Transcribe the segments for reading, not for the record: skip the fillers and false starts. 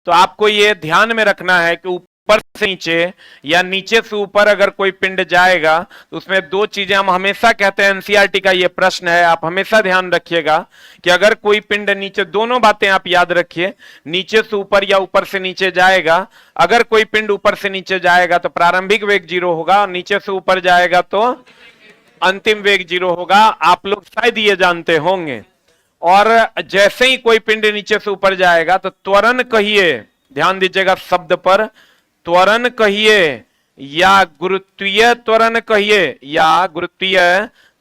तो आपको ये ध्यान में रखना है कि ऊपर से नीचे या नीचे से ऊपर अगर कोई पिंड जाएगा तो उसमें दो चीजें हम हमेशा कहते हैं, एनसीईआरटी का ये प्रश्न है, आप हमेशा ध्यान रखिएगा कि अगर कोई पिंड नीचे, दोनों बातें आप याद रखिए, नीचे से ऊपर या ऊपर से नीचे जाएगा, अगर कोई पिंड ऊपर से नीचे जाएगा तो प्रारंभिक वेग 0 होगा, नीचे से ऊपर जाएगा तो अंतिम वेग 0 होगा। आप लोग शायद ये जानते होंगे। और जैसे ही कोई पिंड नीचे से ऊपर जाएगा तो त्वरण कहिए, ध्यान दीजिएगा शब्द पर, त्वरण कहिए या गुरुत्वीय त्वरण कहिए या गुरुत्वीय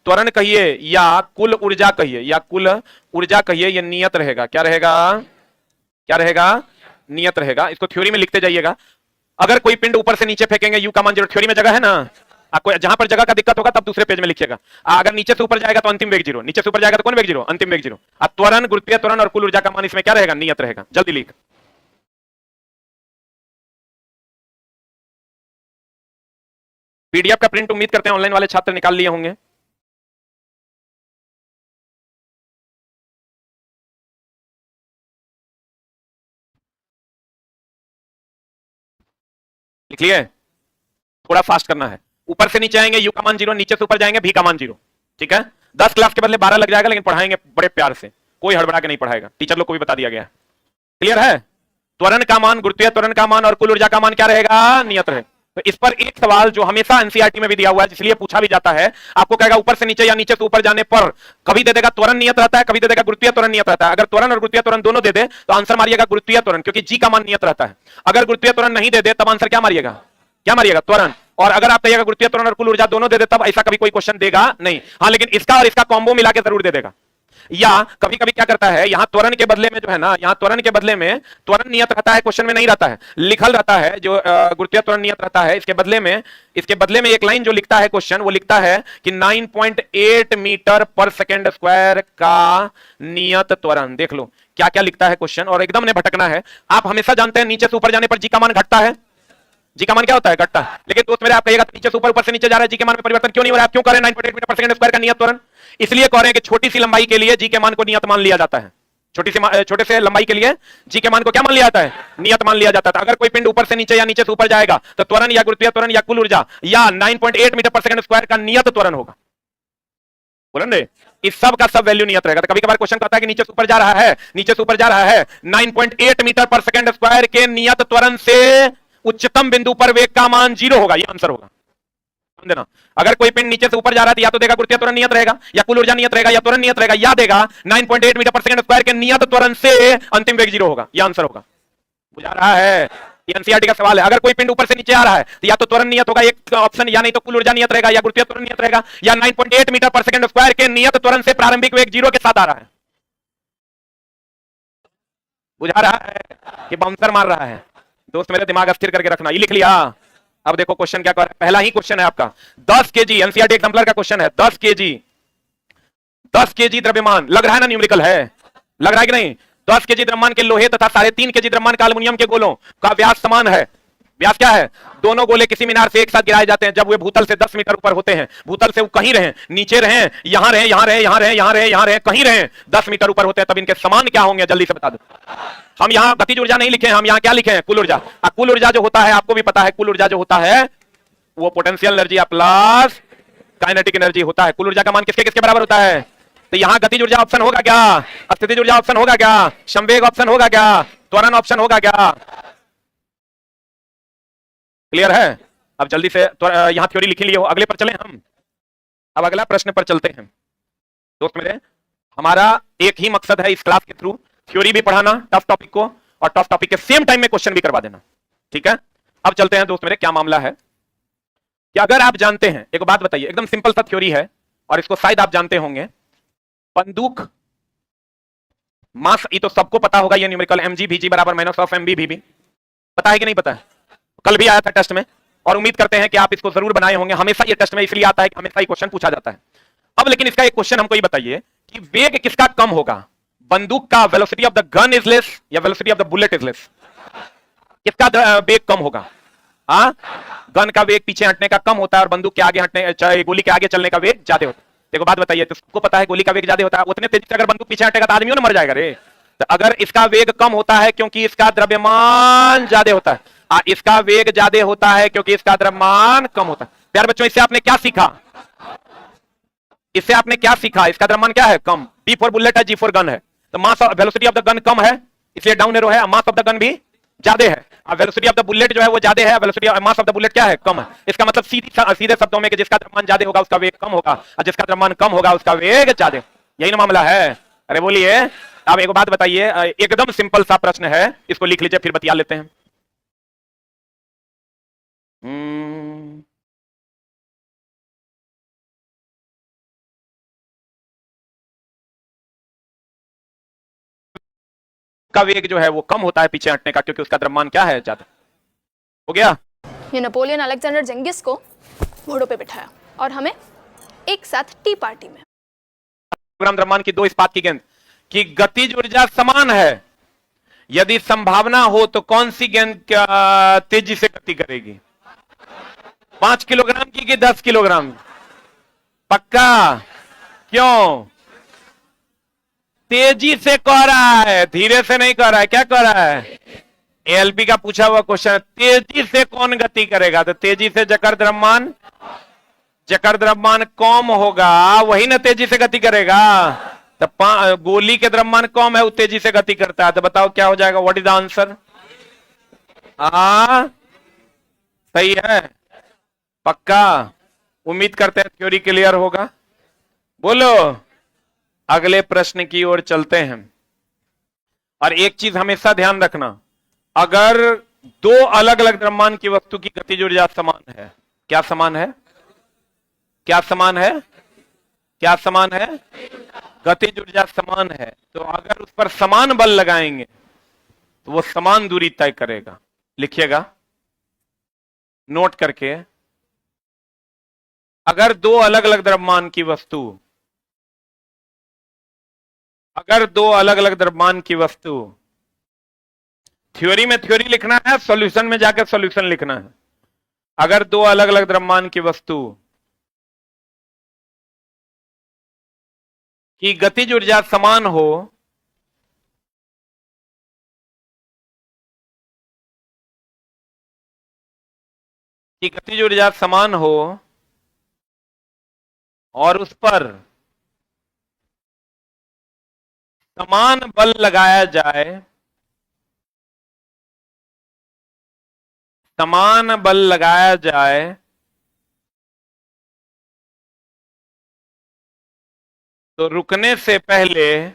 त्वरण कहिए या कुल ऊर्जा कहिए या कुल ऊर्जा कहिए, यह नियत रहेगा। क्या रहेगा? क्या रहेगा? नियत रहेगा। इसको थ्योरी में लिखते जाइएगा। अगर कोई पिंड ऊपर से नीचे फेंकेंगे, यू का मान 0, थ्योरी में जगह है ना, आपको जहां पर जगह का दिक्कत होगा तब दूसरे पेज में लिखिएगा। अगर नीचे से ऊपर जाएगा तो अंतिम वेग 0, नीचे से ऊपर जाएगा तो कौन वेग 0? अंतिम वेग 0। अब त्वरण, गुरुत्वीय त्वरण और कुल ऊर्जा का मान इसमें क्या रहेगा? नियत रहेगा। जल्दी लिख। पीडीएफ का प्रिंट उम्मीद करते हैं ऑनलाइन वाले छात्र निकाल लिए होंगे। लिख लिए? थोड़ा फास्ट करना है। ऊपर से नीचे आएंगे यू का मान 0, नीचे से ऊपर जाएंगे भी का मान 0। ठीक है, 10 क्लास के बदले 12 लग जाएगा, लेकिन पढ़ाएंगे बड़े प्यार से, कोई हड़बड़ा के नहीं पढ़ाएगा, टीचर लोग को भी बता दिया गया है। क्लियर है? त्वरण का मान, गुरुत्वीय त्वरण का मान और कुल ऊर्जा का मान क्या रहेगा? नियत रहेगा। तो इस पर एक सवाल जो हमेशा एनसीईआरटी में भी दिया हुआ है, इसलिए पूछा भी जाता है, आपको कहेगा ऊपर से नीचे या नीचे से ऊपर जाने पर, कभी दे देगा त्वरण नियत रहता है, कभी दे देगा गुरुत्वीय त्वरण नियत रहता है। अगर त्वरण और गुरुत्वीय त्वरण दोनों दे दे तो आंसर मारिएगा गुरुत्वीय त्वरण, क्योंकि जी का मान नियत रहता है। अगर गुरुत्वीय त्वरण नहीं दे दे तब आंसर क्या मारिएगा? क्या मारिएगा? त्वरण। और अगर आप कहिएगा गुरुत्वीय त्वरण और कुल ऊर्जा दोनों दे दे तब ऐसा कभी कोई क्वेश्चन देगा नहीं। हाँ, लेकिन इसका और इसका कॉम्बो मिला के जरूर दे देगा। या कभी कभी क्या करता है, यहां त्वरण के बदले में जो है ना, यहां त्वरण के बदले में त्वरण नियत रहता है, क्वेश्चन में नहीं रहता है, लिखल रहता है, जो गुरुत्वीय त्वरण नियत रहता है। इसके बदले में एक लाइन जो लिखता है क्वेश्चन, वो लिखता है कि 9.8 मीटर पर सेकेंड स्क्वायर का नियत त्वरण। देख लो क्या क्या लिखता है क्वेश्चन, और एकदम ने भटकना है। आप हमेशा जानते हैं नीचे से ऊपर जाने पर जी का मान घटता है, जी का मान क्या होता है? घटता है। लेकिन दोस्त मेरे, आप कहिएगा नीचे से ऊपर, ऊपर से नीचे जा रहा है, जी के मान में परिवर्तन क्यों नहीं हो रहा है? क्यों कर रहे हैं 9.8 मीटर पर सेकंड स्क्वायर का नियत त्वरण? इसलिए कह रहे हैं कि छोटी सी लंबाई के लिए जी के मान को नियत मान लिया जाता है। छोटे से लंबाई के लिए जी के मान को क्या मान लिया जाता है? नियत मान लिया जाता है। अगर कोई पिंड ऊपर से नीचे या नीचे से ऊपर जाएगा तो त्वरण या गुरुत्वीय त्वरण या कुल ऊर्जा या 9.8 मीटर पर सेकंड स्क्वायर का नियत त्वरण होगा। बोलेंगे इस सब का सब वैल्यू नियत रहेगा। तो कभी कभार क्वेश्चन कहता है कि नीचे से ऊपर जा रहा है, नीचे से ऊपर जा रहा है, 9.8 मीटर पर सेकंड स्क्वायर के नियत त्वरण से उच्चतम बिंदु पर वेग का मान 0 होगा। यह आंसर होगा, समझना। अगर कोई पिंड नीचे से ऊपर जा रहा है तो या तो देगा गुरुत्वीय त्वरण नियत रहेगा, या कुल ऊर्जा नियत रहेगा, या त्वरण नियत रहेगा, या देगा 9.8 मीटर पर सेकंड स्क्वायर के नियत त्वरण से अंतिम वेग 0 होगा। यह आंसर होगा। बुझा रहा है? ये एनसीईआरटी का सवाल है। अगर कोई पिंड ऊपर से नीचे आ रहा है तो या तो त्वरण नियत होगा एक ऑप्शन, या नहीं तो कुल ऊर्जा नियत रहेगा, या गुरुत्वीय त्वरण नियत रहेगा, या 9.8 मीटर पर सेकंड स्क्वायर के नियत त्वरण से प्रारंभिक वेग 0 के साथ आ रहा है। बुझा रहा है कि बाउंसर मार रहा है? दोस्त मेरे, दिमाग अस्थिर करके रखना। ये लिख लिया? अब देखो क्वेश्चन क्या कर रहा है। पहला ही क्वेश्चन है आपका 10 केजी, एनसीईआरटी एग्जाम्पलर का क्वेश्चन है। 10 केजी द्रव्यमान, लग रहा है ना न्यूमेरिकल है? लग रहा है कि नहीं? 10 केजी द्रव्यमान के लोहे तथा 3.5 केजी द्रव्यमान का एल्युमिनियम के गोलों का व्यास समान है। व्यास क्या है? दोनों गोले किसी मीनार से एक साथ गिराए जाते हैं जब वे भूतल से 10 मीटर ऊपर होते हैं। भूतल से वो कहीं रहे, नीचे रहे, यहां रहे, यहां रहे, यहां रहे, यहां रहे, यहां रहे, कहीं रहे, 10 मीटर ऊपर होते हैं, तब इनके समान क्या होंगे? जल्दी से बता दो। हम यहां गतिज ऊर्जा नहीं लिखे हैं, हम यहां क्या लिखे हैं? कुल ऊर्जा। कुल ऊर्जा जो होता है, आपको भी पता है, कुल ऊर्जा जो होता है वो potential energy plus kinetic energy होता है। कुल ऊर्जा का मान किसके किसके बराबर होता है? तो यहां गतिज ऊर्जा ऑप्शन होगा क्या? स्थितिज ऊर्जा ऑप्शन होगा क्या? संवेग ऑप्शन होगा क्या? त्वरण ऑप्शन होगा क्या? क्लियर है? अब जल्दी से यहां थ्योरी लिख लिए हो, अगले पर चले हम। अब अगला प्रश्न पर चलते हैं। दोस्त मेरे, हमारा एक ही मकसद है इस क्लास के थ्रू, थ्योरी भी पढ़ाना टफ टॉपिक को, और टफ टॉपिक के सेम टाइम में क्वेश्चन भी करवा देना। ठीक है? अब चलते हैं दोस्त मेरे, क्या मामला है कि अगर आप जानते हैं, एक बात बताइए, एकदम सिंपल सा थ्योरी है और इसको शायद आप जानते होंगे। बंदूक मास, ये तो सबको पता होगा, ये न्यूमेरिकल mg vg बराबर माइनस ऑफ mb vb, पता है कि नहीं पता है? कल भी आया था टेस्ट में, और उम्मीद करते हैं कि आप इसको जरूर बनाए होंगे। हमेशा ये टेस्ट में इसलिए आता है कि हमेशा ये क्वेश्चन पूछा जाता है। अब लेकिन इसका एक क्वेश्चन हमको ये बताइए कि वेग किसका कम होगा? बंदूक का velocity of the gun is less या velocity of the bullet is less? किसका वेग कम होगा? हाँ, गन का वेग पीछे हटने का कम होता है और बंदूक के आगे हटने, गोली के आगे चलने का वेग ज्यादा होता है। देखो बात बताइए, तो सबको पता है गोली का वेग ज्यादा होता है, उतने तेजी से अगर बंदूक पीछे हटेगा तो आदमियों ने मर जाएगा रे। तो अगर इसका वेग कम होता है क्योंकि इसका द्रव्यमान ज्यादा होता है, इसका वेग ज्यादा होता है क्योंकि इसका द्रव्यमान कम होता है। प्यारे बच्चों, इससे आपने क्या सीखा? इससे आपने क्या सीखा? इसका द्रव्यमान क्या है? कम। बी फॉर बुलेट है, जी फॉर गन है, तो मास वेलोसिटी ऑफ द गन कम है इसलिए डाउन एरो है, मास ऑफ द गन भी ज्यादा है। अब वेलोसिटी ऑफ द बुलेट जो है वो ज्यादा है, velocity mass of the bullet क्या है? कम है। इसका मतलब सीधे शब्दों में कि जिसका द्रव्यमान ज्यादा होगा उसका वेग कम होगा, और जिसका द्रव्यमान कम होगा उसका वेग ज्यादा। यही ना मामला है? अरे बोलिए। अब एक बात बताइए, एकदम सिंपल सा प्रश्न है, इसको लिख लीजिए फिर बतिया लेते हैं। का वेग जो है वो कम होता है पीछे हटने का, क्योंकि उसका द्रव्यमान क्या है? ज्यादा। हो गया? ये नेपोलियन अलेक्जेंडर जेंगिस को घोड़ों पे बिठाया और हमें एक साथ टी पार्टी में। ग्राम द्रव्यमान की दो इस्पात की गेंद की गतिज ऊर्जा समान है, यदि संभावना हो तो कौन सी गेंद तेजी से गति करेगी? 5 किलोग्राम की कि 10 किलोग्राम? पक्का? क्यों? तेजी से कह रहा है, धीरे से नहीं कह रहा है। क्या कह रहा है? एएलपी का पूछा हुआ क्वेश्चन, तेजी से कौन गति करेगा? तो तेजी से जकर द्रव्यमान कम होगा वही ना तेजी से गति करेगा। तो गोली के द्रव्यमान कम है, वो तेजी से गति करता है, तो बताओ क्या हो जाएगा? What is the answer? सही है? पक्का? उम्मीद करते हैं थ्योरी क्लियर होगा। बोलो, अगले प्रश्न की ओर चलते हैं। और एक चीज हमेशा ध्यान रखना, अगर दो अलग अलग द्रव्यमान की वस्तु की गतिज ऊर्जा समान है, क्या समान है? क्या समान है? क्या समान है? गतिज ऊर्जा समान है, तो अगर उस पर समान बल लगाएंगे तो वो समान दूरी तय करेगा। लिखिएगा नोट करके, अगर दो अलग अलग द्रव्यमान की वस्तु, थ्योरी में थ्योरी लिखना है, सॉल्यूशन में जाकर सॉल्यूशन लिखना है। अगर दो अलग अलग द्रव्यमान की वस्तु की गतिज ऊर्जा समान हो, और उस पर समान बल लगाया जाए, तो रुकने से पहले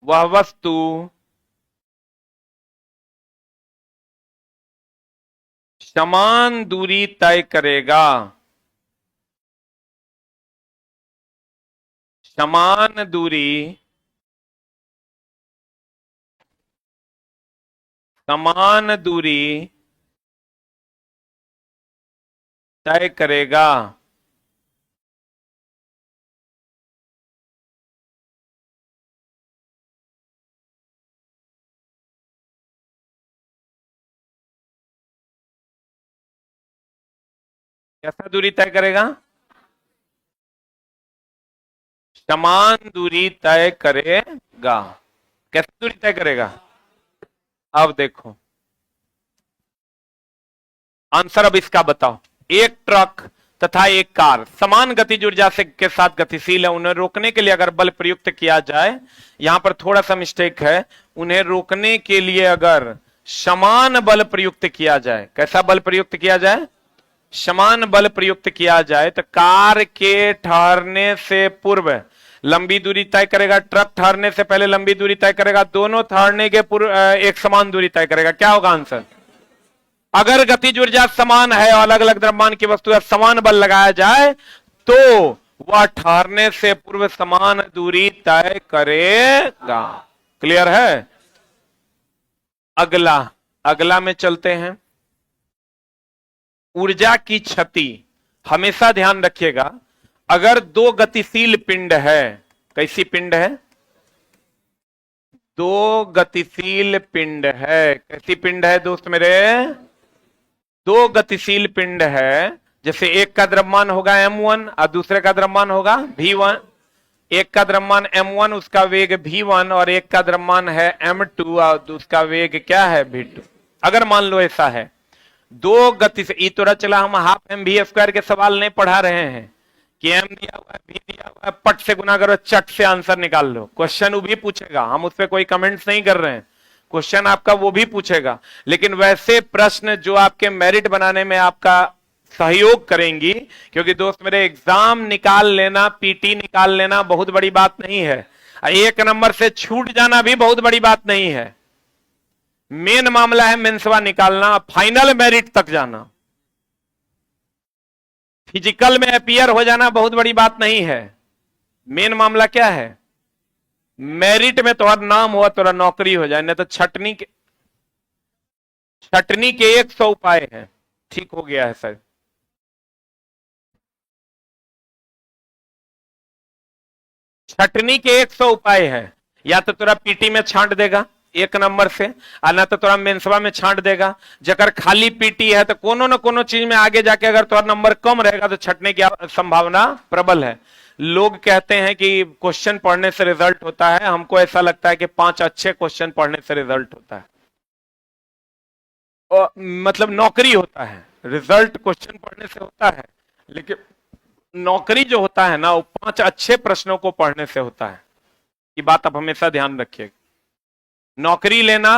वह वस्तु समान दूरी तय करेगा। समान दूरी तय करेगा। कैसा दूरी तय करेगा? समान दूरी तय करेगा। कैसी दूरी तय करेगा? अब देखो आंसर, अब इसका बताओ। एक ट्रक तथा एक कार समान गतिज ऊर्जा से के साथ गतिशील है, उन्हें रोकने के लिए अगर बल प्रयुक्त किया जाए, यहां पर थोड़ा सा मिस्टेक है, उन्हें रोकने के लिए अगर समान बल प्रयुक्त किया जाए, कैसा बल प्रयुक्त किया जाए? समान बल प्रयुक्त किया जाए, तो कार के ठहरने से पूर्व लंबी दूरी तय करेगा, ट्रक ठहरने से पहले लंबी दूरी तय करेगा, दोनों ठहरने के पूर्व एक समान दूरी तय करेगा। क्या होगा आंसर? अगर गतिज ऊर्जा समान है और अलग अलग द्रव्यमान की वस्तु समान बल लगाया जाए तो वह ठहरने से पूर्व समान दूरी तय करेगा। क्लियर है? अगला में चलते हैं। ऊर्जा की क्षति, हमेशा ध्यान रखिएगा, अगर दो गतिशील पिंड है, कैसी पिंड है? दो गतिशील पिंड है। कैसी पिंड है दोस्त मेरे? दो गतिशील पिंड है, जैसे एक का द्रव्यमान होगा m1 और दूसरे का द्रव्यमान होगा v1। एक का द्रव्यमान m1 उसका वेग v1 और एक का द्रव्यमान है m2 और उसका वेग क्या है v2। अगर मान लो ऐसा है दो गति से, तो चला हम हाफ एम वी स्क्वायर के सवाल नहीं पढ़ा रहे हैं कि एम दिया हुआ है भी दिया हुआ है, पट से गुना करो चट से आंसर निकाल लो। क्वेश्चन वो भी पूछेगा, हम उस पर कोई कमेंट्स नहीं कर रहे हैं, क्वेश्चन आपका वो भी पूछेगा। लेकिन वैसे प्रश्न जो आपके मेरिट बनाने में आपका सहयोग करेंगी, क्योंकि दोस्त मेरे एग्जाम निकाल लेना, पीटी निकाल लेना बहुत बड़ी बात नहीं है, एक नंबर से छूट जाना भी बहुत बड़ी बात नहीं है। मेन मामला है मेंसवा निकालना, फाइनल मेरिट तक जाना। फिजिकल में अपीयर हो जाना बहुत बड़ी बात नहीं है। मेन मामला क्या है, मेरिट में तुम्हारा नाम हुआ, तुम्हारा नौकरी हो जाए। नहीं तो छटनी के 100 उपाय है। ठीक हो गया है सर। छटनी के 100 उपाय है, या तो तुरा पीटी में छांट देगा 1 नंबर से, और ना तो तुरा मेंसवा में छांट देगा। जकर खाली पीटी है तो कोनो न कोनो चीज में आगे जाके अगर तुम्हारा नंबर कम रहेगा तो छटने की संभावना प्रबल है। लोग कहते हैं कि क्वेश्चन पढ़ने से रिजल्ट होता है, हमको ऐसा लगता है कि 5 अच्छे क्वेश्चन पढ़ने से रिजल्ट होता है, और मतलब नौकरी होता है। रिजल्ट क्वेश्चन पढ़ने से होता है, लेकिन नौकरी जो होता है ना वो 5 अच्छे प्रश्नों को पढ़ने से होता है। ये बात आप हमेशा ध्यान रखिएगा। नौकरी लेना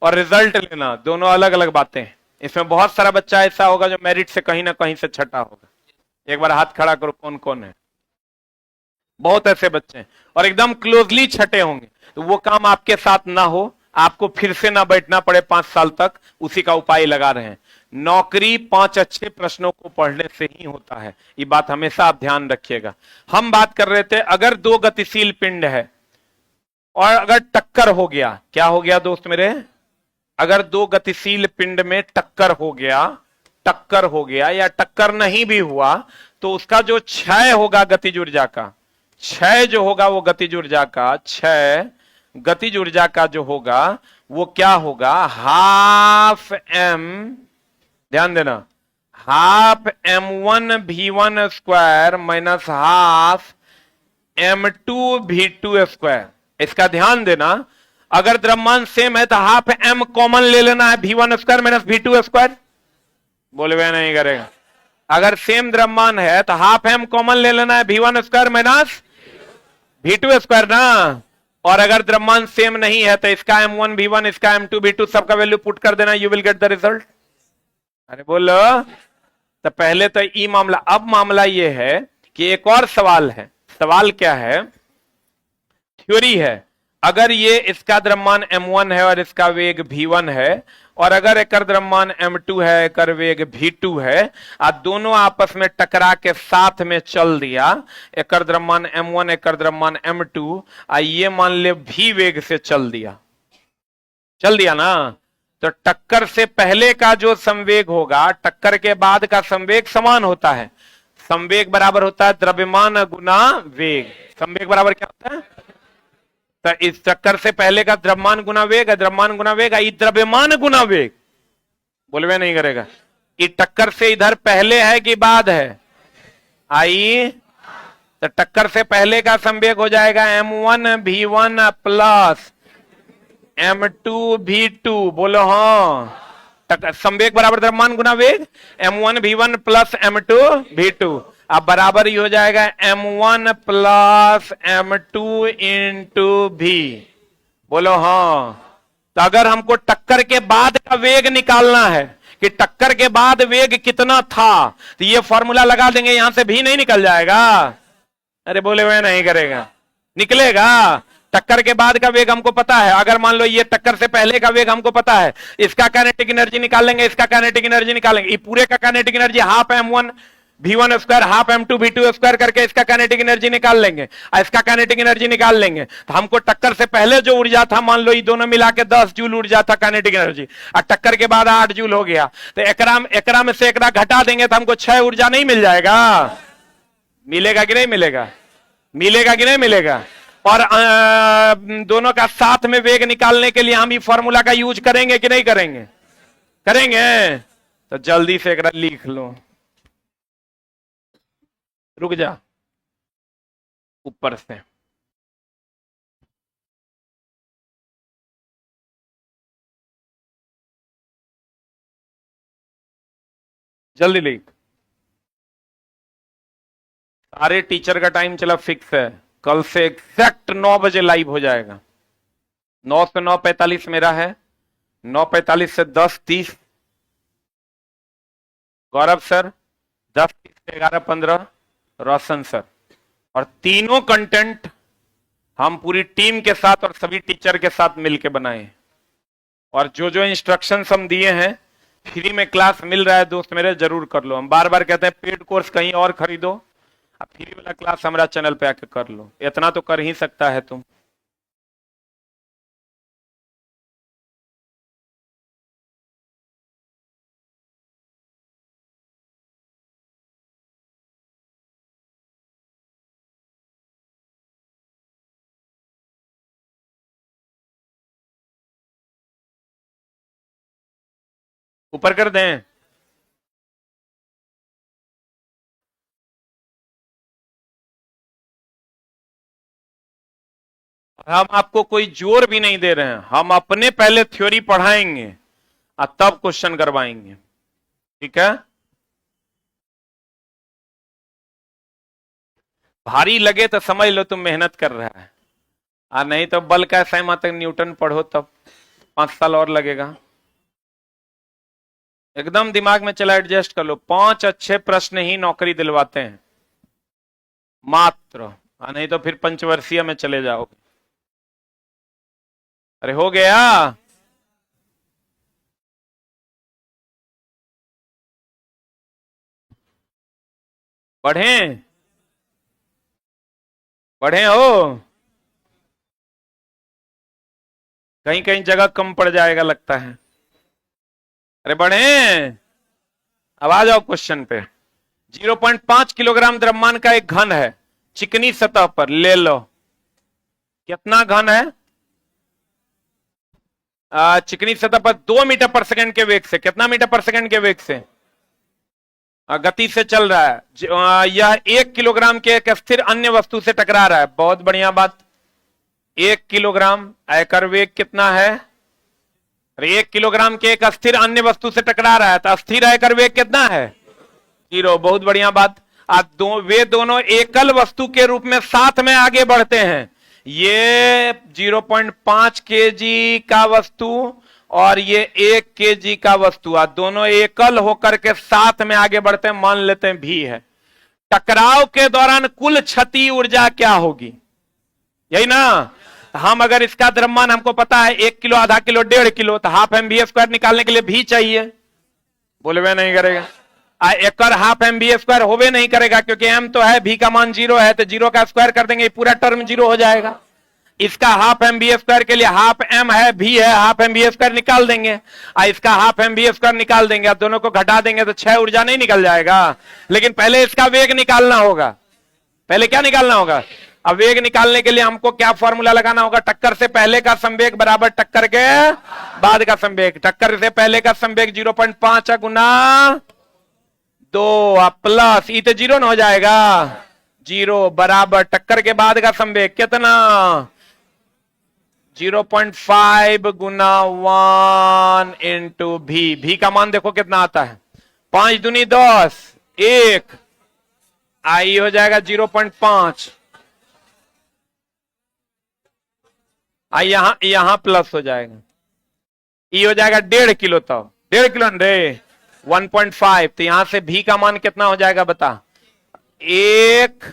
और रिजल्ट लेना दोनों अलग अलग बातें हैं। इसमें बहुत सारा बच्चा ऐसा होगा जो मेरिट से कहीं ना कहीं से छटा होगा। एक बार हाथ खड़ा करो, कौन कौन है? बहुत ऐसे बच्चे हैं और एकदम क्लोजली छटे होंगे, तो वो काम आपके साथ ना हो, आपको फिर से ना बैठना पड़े 5 साल तक, उसी का उपाय लगा रहे हैं। नौकरी 5 अच्छे प्रश्नों को पढ़ने से ही होता है, ये बात हमेशा आप ध्यान रखिएगा। हम बात कर रहे थे अगर 2 गतिशील पिंड है और अगर टक्कर हो गया, क्या हो गया दोस्त मेरे? अगर 2 गतिशील पिंड में टक्कर हो गया या टक्कर नहीं भी हुआ, तो उसका जो क्षय होगा गतिज ऊर्जा का, क्षय जो होगा वो गतिज ऊर्जा का, क्षय गतिज ऊर्जा का जो होगा वो क्या होगा? हाफ एम, ध्यान देना, half m1 v1 square minus half m2 v2 square. इसका ध्यान देना, अगर द्रव्यमान सेम है तो हाफ m कॉमन ले लेना है, v1 square minus v2 square. बोलवे नहीं करेगा। अगर सेम द्रव्यमान है तो हाफ m कॉमन ले लेना है, v1 square minus v2 square ना। और अगर द्रव्यमान सेम नहीं है तो इसका m1 v1 इसका m2 v2 सबका वैल्यू पुट कर देना, you will get the result. अरे बोलो, तो पहले तो ई मामला। अब मामला ये है कि एक और सवाल है। सवाल क्या है? थ्योरी है। अगर ये इसका द्रव्यमान m1 है और इसका वेग v1 है, और अगर एकर द्रव्यमान m2 है, एकर वेग v2 है, और दोनों आपस में टकरा के साथ में चल दिया, एकर द्रव्यमान m1 एकर द्रव्यमान m2, ये मान ले v वेग से चल दिया ना, तो टक्कर से पहले का जो संवेग होगा टक्कर के बाद का संवेग समान होता है। संवेग बराबर होता है द्रव्यमान गुना वेग। संवेग बराबर क्या होता है? तो इस टक्कर से पहले का द्रव्यमान गुना वेग, द्रव्यमान गुना वेग, ये द्रव्यमान गुना वेग। बोलवे नहीं करेगा। ये टक्कर से इधर पहले है कि बाद है? आई, तो टक्कर से पहले का संवेग हो जाएगा m1 v1 plus m2 v2। बोलो हाँ। संवेग बराबर द्रव्यमान गुना वेग, m1 v1 plus m2 v2। अब बराबर ही हो जाएगा m1 plus m2 into v। बोलो हाँ। तो अगर हमको टक्कर के बाद का वेग निकालना है कि टक्कर के बाद वेग कितना था, तो ये फॉर्मूला लगा देंगे, यहां से भी नहीं निकल जाएगा। अरे बोले वह नहीं करेगा, निकलेगा। टक्कर के बाद का वेग हमको पता है। अगर मान लो ये टक्कर से पहले का वेग हमको पता है, इसका काइनेटिक एनर्जी निकाल लेंगे, इसका काइनेटिक एनर्जी निकालेंगे। ये पूरे का kinetic energy half m1 v1 square half m2 v2 square करके इसका काइनेटिक एनर्जी निकाल लेंगे, और इसका काइनेटिक एनर्जी निकाल लेंगे। तो हमको टक्कर से पहले जो ऊर्जा था, मान लो ये दोनों मिला के 10 जूल ऊर्जा था काइनेटिक एनर्जी, और टक्कर के बाद 8 जूल हो गया, तो एकरा में से एकरा घटा देंगे तो हमको 6 ऊर्जा नहीं मिल जाएगा? मिलेगा कि नहीं मिलेगा? मिलेगा कि नहीं मिलेगा? और दोनों का साथ में वेग निकालने के लिए हम ये फॉर्मूला का यूज करेंगे कि नहीं करेंगे? करेंगे। तो जल्दी से एक लिख लो। रुक जा, ऊपर से जल्दी लिख। सारे टीचर का टाइम चला फिक्स है, कल से एग्जैक्ट 9 बजे लाइव हो जाएगा। 9 से 9:45 मेरा है, 9:45 से 10:30 गौरव सर, 10:30 से 11:15 रोशन सर। और तीनों कंटेंट हम पूरी टीम के साथ और सभी टीचर के साथ मिलकर बनाए। और जो जो इंस्ट्रक्शंस हम दिए हैं, फ्री में क्लास मिल रहा है दोस्त मेरे, जरूर कर लो। हम बार बार कहते हैं पेड कोर्स कहीं और खरीदो, अब फ्री वाला क्लास हमारा चैनल पे आके कर लो, इतना तो कर ही सकता है तुम। ऊपर कर दें। हम आपको कोई जोर भी नहीं दे रहे हैं, हम अपने पहले थ्योरी पढ़ाएंगे और तब क्वेश्चन करवाएंगे, ठीक है। भारी लगे तो समझ लो तुम मेहनत कर रहा है, और नहीं तो बल का सैमा तक न्यूटन पढ़ो, तब 5 साल और लगेगा। एकदम दिमाग में चला एडजस्ट कर लो। 5 अच्छे प्रश्न ही नौकरी दिलवाते हैं मात्र, नहीं तो फिर पंचवर्षीय में चले जाओगे। अरे हो गया। पढ़ें पढ़ें हो, कहीं कहीं जगह कम पड़ जाएगा लगता है। अरे बढ़ें, अब आ जाओ क्वेश्चन पे। 0.5 किलोग्राम द्रव्यमान का एक घन है, चिकनी सतह पर, ले लो कितना घन है। चिकनी सतह पर 2 मीटर पर सेकंड के वेग से, कितना मीटर पर सेकंड के वेग से गति से चल रहा है। यह 1 किलोग्राम के एक स्थिर अन्य वस्तु से टकरा रहा है। बहुत बढ़िया बात। 1 किलोग्राम, आयकर वेग कितना है। 1 किलोग्राम के एक अस्थिर अन्य वस्तु से टकरा रहा है, तो अस्थिर आयकर वेग कितना है, 0। बहुत बढ़िया बात। वे दोनों एकल वस्तु के रूप में साथ में आगे बढ़ते हैं। ये 0.5 केजी का वस्तु और ये 1 केजी का वस्तु, दोनों एकल होकर के साथ में आगे बढ़ते हैं। मान लेते हैं भी है। टकराव के दौरान कुल क्षति ऊर्जा क्या होगी, यही ना। हम अगर इसका द्रव्यमान हमको पता है 1 किलो, आधा किलो, 1.5 किलो, तो हाफ mv² निकालने के लिए भी चाहिए, बोलवे नहीं करेगा। एकड़ हाफ mv² होवे नहीं करेगा, क्योंकि m तो है, v का मान 0 है, तो 0 का स्क्वायर कर देंगे, पूरा टर्म 0 हो जाएगा। इसका हाफ mv² के लिए हाफ m है, v है, हाफ mv² निकाल देंगे, इसका हाफ mv² निकाल देंगे, दोनों को घटा देंगे तो 6 ऊर्जा नहीं निकल जाएगा। लेकिन पहले इसका वेग निकालना होगा। पहले क्या निकालना होगा। अब वेग निकालने के लिए हमको क्या फॉर्मूला लगाना होगा। टक्कर से पहले का संवेग बराबर टक्कर के बाद का संवेग। टक्कर से पहले का संवेग 0.5 गुना 2 प्लस, ये तो 0 न हो जाएगा, 0 बराबर टक्कर के बाद का संवेग कितना, 0.5 गुना 1 इंटू भी का मान देखो कितना आता है, 5 दूनी 10, 1 आई हो जाएगा 0.5। यहां प्लस हो जाएगा, ये हो जाएगा 1.5 किलो, तो 1.5 किलो रे 1.5। तो यहां से भी का मान कितना हो जाएगा बता, 1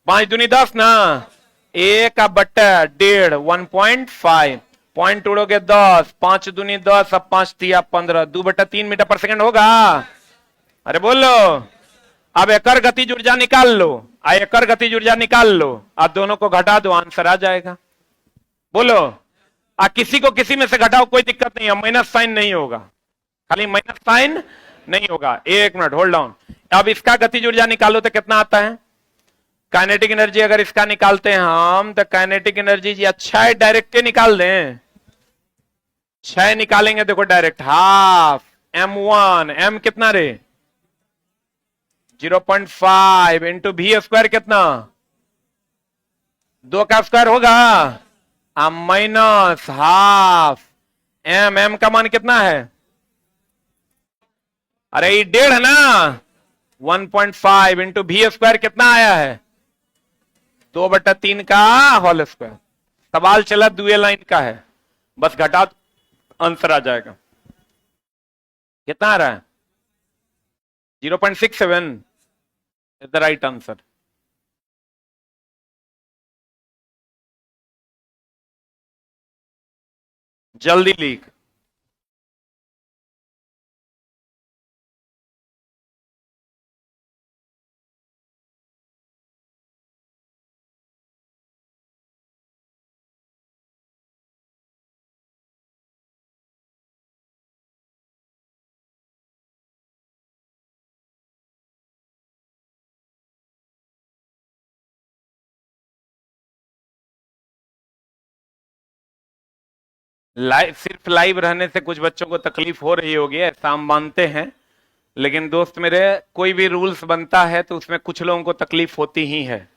5 दूनी 10 ना, 1 का बट्टा 1.5 1.5, पॉइंट उड़ोगे 10, 5 दूनी 10, अब 5 तिया 15, 2/3 मीटर पर सेकंड होगा। अरे बोलो। अब एकड़ गतिज ऊर्जा निकाल लो, एकड़ गतिज ऊर्जा निकाल लो, आप दोनों को घटा दो, आंसर आ जाएगा। बोलो। किसी को किसी में से घटाओ, कोई दिक्कत नहीं है, माइनस साइन नहीं होगा, खाली माइनस साइन नहीं होगा। 1 मिनट होल्ड डाउन। अब इसका गतिज ऊर्जा निकालो तो कितना आता है, काइनेटिक एनर्जी अगर इसका निकालते हैं हम, तो काइनेटिक एनर्जी जी अच्छा है, डायरेक्ट निकाल दें, 6 निकालेंगे, देखो डायरेक्ट हाफ m1, m कितना रे 0.5 इंटू भी स्क्वायर कितना, 2 का स्क्वायर होगा, माइनस हाफ एम, एम का मान कितना है, अरे ये 1.5 है ना, 1.5 इंटू भी स्क्वायर कितना आया है, 2/3 का होल स्क्वायर। सवाल चला दुए लाइन का है, बस घटा आंसर आ जाएगा। कितना आ रहा है, 0.67 इज द राइट आंसर। जल्दी लीक। लाइव, सिर्फ लाइव रहने से कुछ बच्चों को तकलीफ हो रही होगी, ऐसा हम मानते हैं, लेकिन दोस्त मेरे कोई भी रूल्स बनता है तो उसमें कुछ लोगों को तकलीफ होती ही है,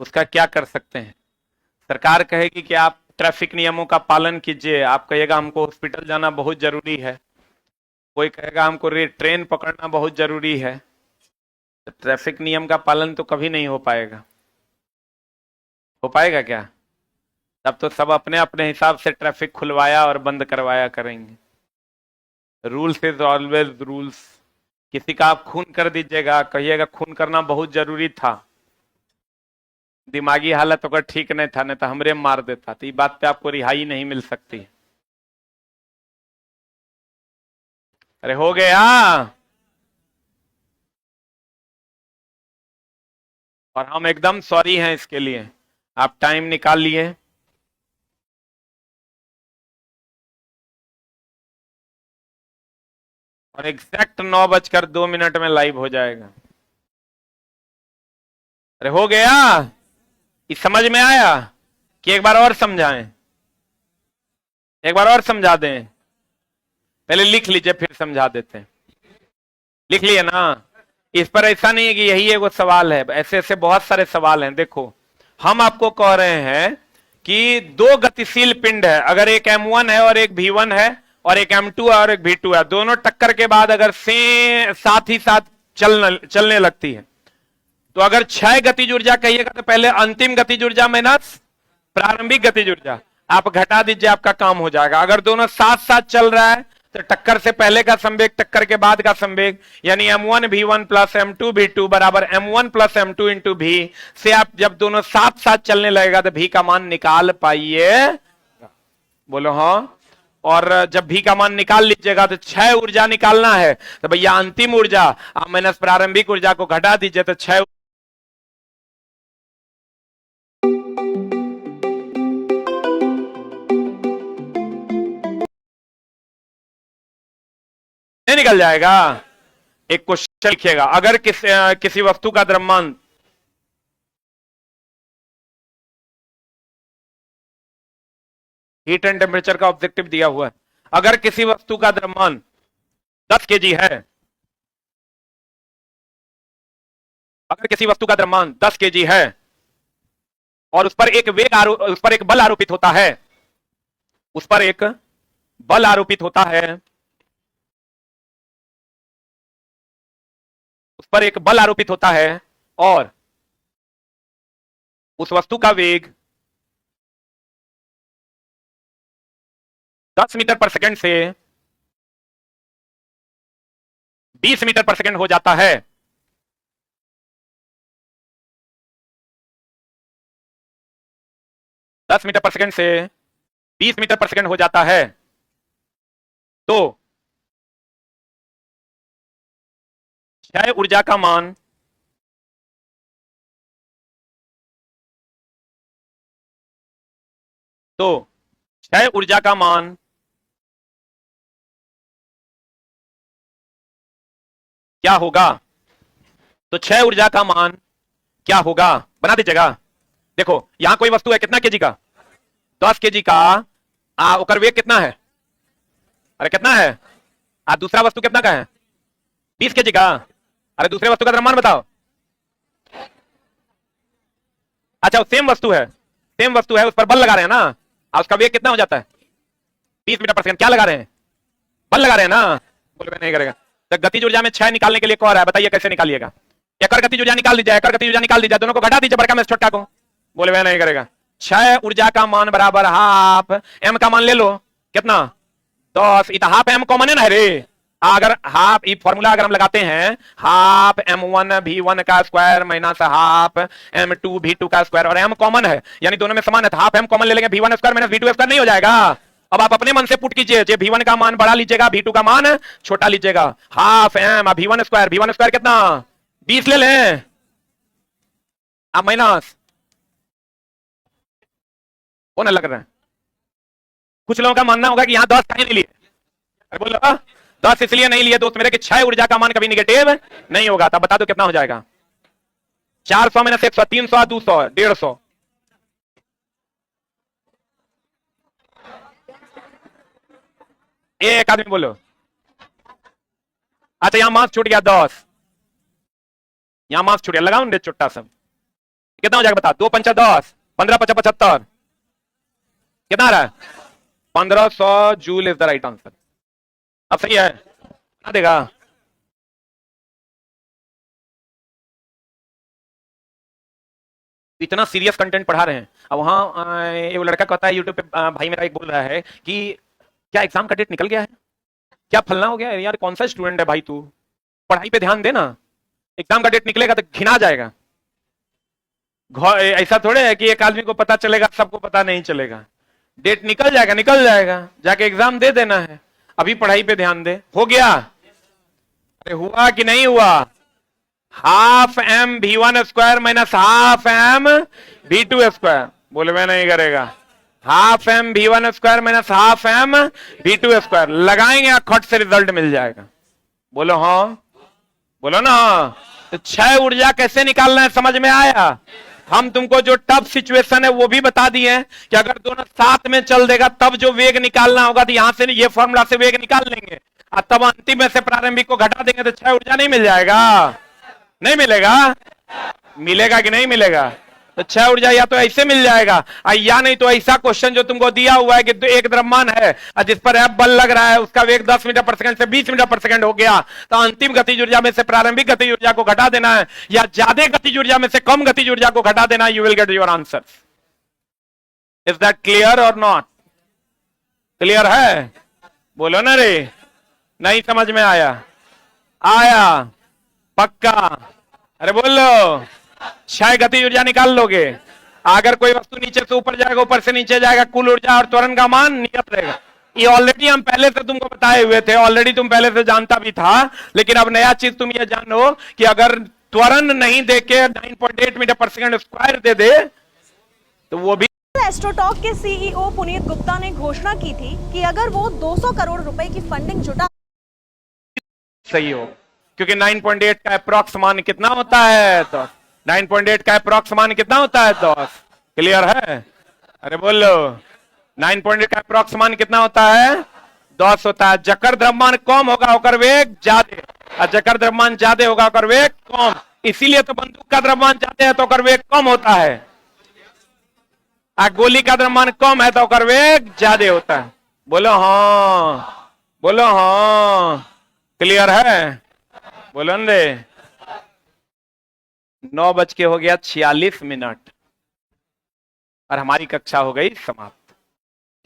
उसका क्या कर सकते हैं। सरकार कहेगी कि आप ट्रैफिक नियमों का पालन कीजिए, आप कहिएगा हमको हॉस्पिटल जाना बहुत जरूरी है, कोई कहेगा हमको ट्रेन पकड़ना बहुत जरूरी है, तो ट्रैफिक नियम का पालन तो कभी नहीं हो पाएगा। हो पाएगा क्या, तब तो सब अपने अपने हिसाब से ट्रैफिक खुलवाया और बंद करवाया करेंगे। Rules is always rules. किसी का आप खून कर दीजिएगा, कहिएगा खून करना बहुत जरूरी था, दिमागी हालत अगर ठीक नहीं था, नहीं तो हमरे मार देता, तो ये बात पे आपको रिहाई नहीं मिल सकती। अरे हो गया, और हम एकदम सॉरी हैं इसके लिए, आप टाइम निकाल लिए। और एग्जैक्ट 9:02 में लाइव हो जाएगा। अरे हो गया, ये समझ में आया कि एक बार और समझाएं, एक बार और समझा दें, पहले लिख लीजिए फिर समझा देते हैं। लिख लिए ना, इस पर ऐसा नहीं है कि यही एक वो सवाल है, ऐसे ऐसे बहुत सारे सवाल हैं। देखो हम आपको कह रहे हैं कि दो गतिशील पिंड है, अगर एक m1 है और एक v1 है, और एक m2 है और एक v2 है, दोनों टक्कर के बाद अगर साथ ही साथ चलने लगती है, तो अगर क्षय गतिज ऊर्जा कहिएगा तो पहले अंतिम गतिज ऊर्जा माइनस प्रारंभिक गतिज ऊर्जा, आप घटा दीजिए, आपका काम हो जाएगा। अगर दोनों साथ साथ चल रहा है तो टक्कर से पहले का संवेग टक्कर के बाद का संवेग, यानी m1 v1 plus m2 v2 बराबर m1 प्लस m2 इंटू भी से आप जब दोनों साथ साथ चलने लगेगा तो भी का मान निकाल पाइए, बोलो हाँ। और जब भी का मान निकाल लीजिएगा तो क्षय ऊर्जा निकालना है, तो भैया अंतिम ऊर्जा आप माइनस प्रारंभिक ऊर्जा को घटा दीजिए तो क्षय निकल जाएगा। एक क्वेश्चन लिखिएगा, अगर किसी वस्तु का द्रव्यमान हीट एंड टेम्परेचर का ऑब्जेक्टिव दिया हुआ है, अगर किसी वस्तु का द्रव्यमान 10 केजी है, अगर किसी वस्तु का द्रव्यमान 10 केजी है और उस पर एक बल आरोपित होता है, उस पर एक बल आरोपित होता है, उस पर एक बल आरोपित होता है और उस वस्तु का वेग 10 मीटर पर सेकंड से 20 मीटर पर सेकंड हो जाता है, दस मीटर पर सेकंड से 20 मीटर पर सेकंड हो जाता है, तो क्षय ऊर्जा का मान क्षय ऊर्जा का मान क्या होगा, तो क्षय ऊर्जा का मान क्या होगा, बना दीजिएगा। देखो यहां कोई वस्तु है कितना केजी का, 10 केजी का, ओकर वेग कितना है, अरे कितना है, दूसरा वस्तु कितना का है, 20 केजी का, अरे दूसरे वस्तु का द्रव्यमान बताओ। अच्छा सेम वस्तु है, सेम वस्तु है, उस पर बल लगा रहे हैं ना, और उसका वेग कितना हो जाता है 30 मीटर पर सेकंड। क्या लगा रहे हैं, बल लगा रहे हैं ना। बोले मैं नहीं करेगा। तो गतिज ऊर्जा में क्षय निकालने के लिए कह रहा है, बताइए कैसे निकालिएगा। एक और गतिज ऊर्जा निकाल दीजिए, एक और गतिज ऊर्जा निकाल दीजिए, दोनों को घटा दीजिए, बड़का में छोटा को। बोले मैं नहीं करेगा। क्षय ऊर्जा का मान बराबर हाफ एम का मान ले लो, कितना 10। इतना हाफ एम कॉमन है ना रे। अगर हाफ ये फॉर्मूला अगर हम लगाते हैं, हाफ m1 v1 का square minus half m2 v2 का स्क्वायर, और m कॉमन है यानी दोनों में समान है, तो हाफ m कॉमन ले लेंगे, v1 square minus v2 square नहीं हो जाएगा। अब आप अपने मन से पुट कीजिए, v1 का मान बड़ा लीजिएगा, v2 का मान छोटा लीजिएगा। हाफ m v1 स्क्वायर कितना 20 ले लें, अब माइनस कौन लग रहा है। कुछ लोगों का मानना होगा कि यहां 10 कहीं नहीं लिए, अरे बोलो 10 इसलिए नहीं लिए दोस्त मेरे कि क्षय ऊर्जा का मान कभी निगेटिव नहीं होगा। तब बता दो कितना हो जाएगा 400 माइनस 100, 300, 200, 150। एक आदमी बोलो। अच्छा यहां मास छूट गया 10, यहां मास छूट गया, लगाओ ना चुट्टा सब, कितना हो जाएगा बता। 2 पंचा 10, 15 पचा 75, कितना आ रहा है 1500 joule is the right answer. अब सही है ना, देगा इतना सीरियस कंटेंट पढ़ा रहे हैं। अब वहां एक लड़का कहता है यूट्यूब पे, भाई मेरा एक बोल रहा है कि क्या एग्जाम का डेट निकल गया है, क्या फलना हो गया है। यार कौन सा स्टूडेंट है भाई तू, पढ़ाई पे ध्यान देना, एग्जाम का डेट निकलेगा तो घिना जाएगा। ऐसा थोड़े है कि एक आदमी को पता चलेगा सबको पता नहीं चलेगा। डेट निकल जाएगा, निकल जाएगा, जाके एग्जाम दे देना है, अभी पढ़ाई पे ध्यान दे। हो गया, अरे हुआ कि नहीं हुआ। Half m v1 square minus half m v2 square, बोले मैं नहीं करेगा। Half m v1 square minus half m v2 square लगाएंगे, खट से रिजल्ट मिल जाएगा। बोलो हाँ, बोलो ना हाँ। तो क्षय ऊर्जा कैसे निकालना है समझ में आया। हम तुमको जो टफ सिचुएशन है वो भी बता दिए कि अगर दोनों साथ में चल देगा तब जो वेग निकालना होगा, तो यहां से ये फॉर्मूला से वेग निकाल लेंगे, और तब अंतिम में से प्रारंभिक को घटा देंगे तो क्षय ऊर्जा नहीं मिल जाएगा। नहीं मिलेगा, मिलेगा कि नहीं मिलेगा। तो क्षय ऊर्जा या तो ऐसे मिल जाएगा, या नहीं तो ऐसा क्वेश्चन जो तुमको दिया हुआ है कि एक द्रव्यमान है जिस पर F बल लग रहा है, उसका वेग 10 मीटर पर सेकंड से 20 मीटर पर सेकंड हो गया, तो अंतिम गतिज ऊर्जा में से प्रारंभिक गतिज ऊर्जा को घटा देना है, या ज्यादा गतिज ऊर्जा में से कम गतिज ऊर्जा को घटा देना। You will get your answer. Is that clear और नॉट क्लियर है, बोलो ना रे। नहीं समझ में आया, आया पक्का, अरे बोलो। क्षय गतिज ऊर्जा निकाल लोगे, अगर कोई वस्तु नीचे से ऊपर जाएगा, ऊपर से नीचे जाएगा, कुल ऊर्जा और त्वरण का मान नियत रहेगा। ये ऑलरेडी हम पहले से तुमको बताए हुए थे, ऑलरेडी तुम पहले से जानता भी था, लेकिन अब नया चीज तुम ये जानो कि अगर त्वरण नहीं देके 9.8 मीटर पर सेकंड स्क्वायर दे दे तो वो भी। एस्ट्रोटॉक के सीईओ पुनीत गुप्ता ने घोषणा की थी कि अगर वो 200 करोड़ रुपए की फंडिंग जुटा सही हो, क्योंकि 9.8 का अप्रॉक्स मान कितना होता है, तो 9.8 का अप्रॉक्स मान कितना होता है 10। क्लियर है, अरे बोलो 9.8 का अप्रॉक्स मान कितना होता है 10 होता है। जकर द्रव्यमान कम होगा होकर वेग ज्यादा, और जकर द्रव्यमान ज्यादा होगा होकर वेग कम, इसीलिए तो बंदूक का द्रव्यमान ज्यादा है तो होकर वेग कम होता है, और गोली का द्रव्यमान कम है तो होकर वेग ज्यादा होता है। बोलो हाँ, बोलो हाँ, क्लियर है, बोलो रे। 9 बज के हो गया 46 मिनट और हमारी कक्षा हो गई समाप्त।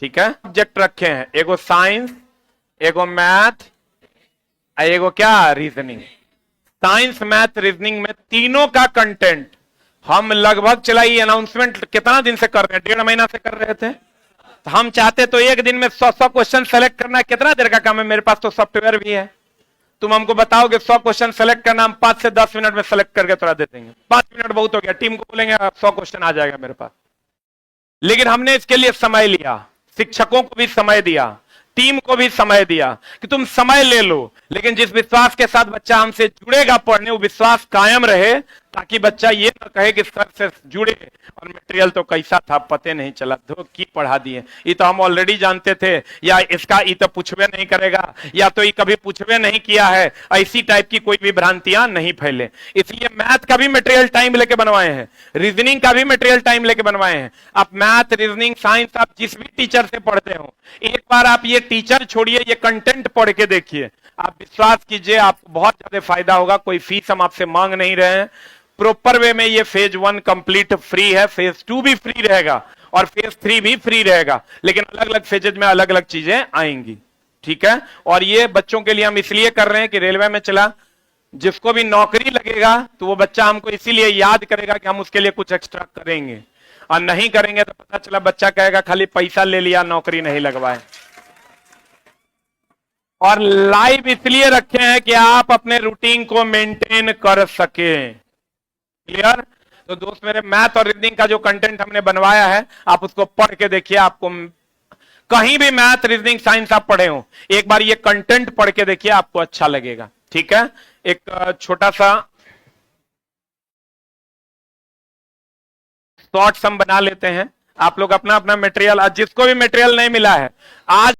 ठीक है, सब्जेक्ट रखे हैं, एगो साइंस, एगो मैथ, एगो क्या रीजनिंग। साइंस मैथ रीजनिंग में तीनों का कंटेंट हम लगभग चलाई अनाउंसमेंट कितना दिन से कर रहे हैं, 1.5 महीना से कर रहे थे। तो हम चाहते तो एक दिन में 100 क्वेश्चन सेलेक्ट करना, कितना देर का काम है, मेरे पास तो सॉफ्टवेयर भी है। तुम हमको बताओगे 100 क्वेश्चन सेलेक्ट करना, हम 5 से 10 मिनट में सेलेक्ट करके थोड़ा दे देंगे। 5 मिनट बहुत हो गया, टीम को बोलेंगे 100 क्वेश्चन आ जाएगा मेरे पास। लेकिन हमने इसके लिए समय लिया, शिक्षकों को भी समय दिया, टीम को भी समय दिया कि तुम समय ले लो, लेकिन जिस विश्वास के साथ बच्चा हमसे जुड़ेगा पढ़ने, वो विश्वास कायम रहे, ताकि बच्चा ये ना कहे कि सर से जुड़े और मटेरियल तो कैसा था पते नहीं चला, धो की पढ़ा दिए, ये तो हम ऑलरेडी जानते थे, या इसका ये तो पूछवे नहीं करेगा, या तो ये कभी पूछवे नहीं किया है, ऐसी टाइप की कोई भी भ्रांतियां नहीं फैले। इसलिए मैथ का भी मटेरियल टाइम लेके बनवाए हैं, रीजनिंग का भी मटेरियल टाइम लेके बनवाए हैं। आप मैथ, रीजनिंग, साइंस आप जिस भी टीचर से पढ़ते हो, एक बार आप ये टीचर छोड़िए, ये कंटेंट पढ़ के देखिए, आप विश्वास कीजिए आपको बहुत ज्यादा फायदा होगा। कोई फीस हम आपसे मांग नहीं रहे हैं, प्रॉपर वे में ये फेज 1 कंप्लीट फ्री है, फेज 2 भी फ्री रहेगा और फेज 3 भी फ्री रहेगा, लेकिन अलग अलग फेजेज में अलग अलग चीजें आएंगी, ठीक है। और ये बच्चों के लिए हम इसलिए कर रहे हैं कि रेलवे में चला, जिसको भी नौकरी लगेगा तो वो बच्चा हमको इसीलिए याद करेगा कि हम उसके लिए कुछ एक्स्ट्रा करेंगे, और नहीं करेंगे तो पता चला बच्चा कहेगा खाली पैसा ले लिया, नौकरी नहीं लगवाए। और लाइव इसलिए रखे हैं कि आप अपने रूटीन को मेंटेन कर सके। क्लियर? तो दोस्त मेरे, मैथ और रीजनिंग का जो कंटेंट हमने बनवाया है आप उसको पढ़ के देखिए। आपको कहीं भी मैथ, रीजनिंग, साइंस आप पढ़े हो, एक बार ये कंटेंट पढ़ के देखिए, आपको अच्छा लगेगा, ठीक है। एक छोटा सा शॉर्ट्स हम बना लेते हैं। आप लोग अपना अपना मटेरियल, जिसको भी मटेरियल नहीं मिला है आज